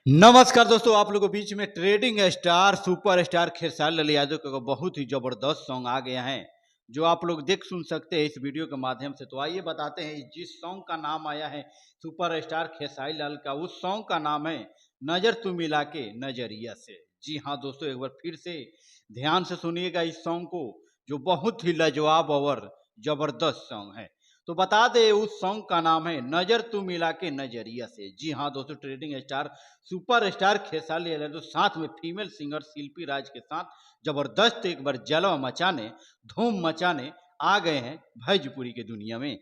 नमस्कार दोस्तों, आप लोगों के बीच में trending star super star Khesari Lal Yadav का बहुत ही जबरदस्त सॉन्ग आ गया है जो आप लोग देख सुन सकते हैं इस वीडियो के माध्यम से। तो आइए बताते हैं जिस सॉन्ग का नाम आया है सुपर स्टार खेसारी लाल का, उस सॉन्ग का नाम है नजर तू मिला के नजरिया से। जी हाँ दोस्तों, एक बार फिर से ध्यान से सुनिएगा इस सॉन्ग को, जो बहुत ही लाजवाब और जबरदस्त सॉन्ग है। तो बता दे उस सॉन्ग का नाम है नजर तू मिला के नजरिया से। जी हाँ दोस्तों, trending star super star Khesari Lal Yadav साथ में फीमेल सिंगर शिल्पी राज के साथ जबरदस्त एक बार जलवा मचाने, धूम मचाने आ गए हैं भोजपुरी की दुनिया में।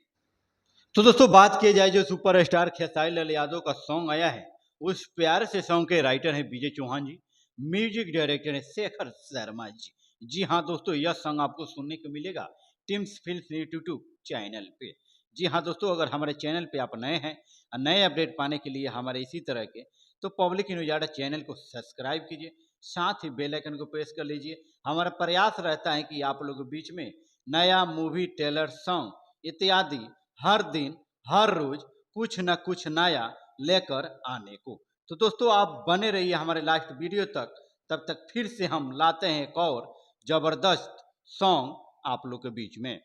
तो दोस्तों बात की जाए जो सुपर स्टार खेसारी लाल यादव का सॉन्ग आया है, उस प्यारे से सॉन्ग के राइटर हैं विजय चौहान जी, म्यूजिक डायरेक्टर है शेखर शर्मा जी। जी हाँ दोस्तों, यह सॉन्ग आपको सुनने को मिलेगा टिम्स फिल्म यूट्यूब चैनल पे। जी हाँ दोस्तों, अगर हमारे चैनल पे आप नए हैं और नए अपडेट पाने के लिए हमारे इसी तरह के, तो पब्लिक न्यूज़ चैनल को सब्सक्राइब कीजिए, साथ ही बेल आइकन को प्रेस कर लीजिए। हमारा प्रयास रहता है कि आप लोगों के बीच में नया मूवी ट्रेलर सॉन्ग इत्यादि हर दिन हर रोज कुछ न कुछ नया लेकर आने को। तो दोस्तों आप बने रहिए हमारे लास्ट वीडियो तक, तब तक फिर से हम लाते हैं एक और जबरदस्त सॉन्ग आप लोग के बीच में।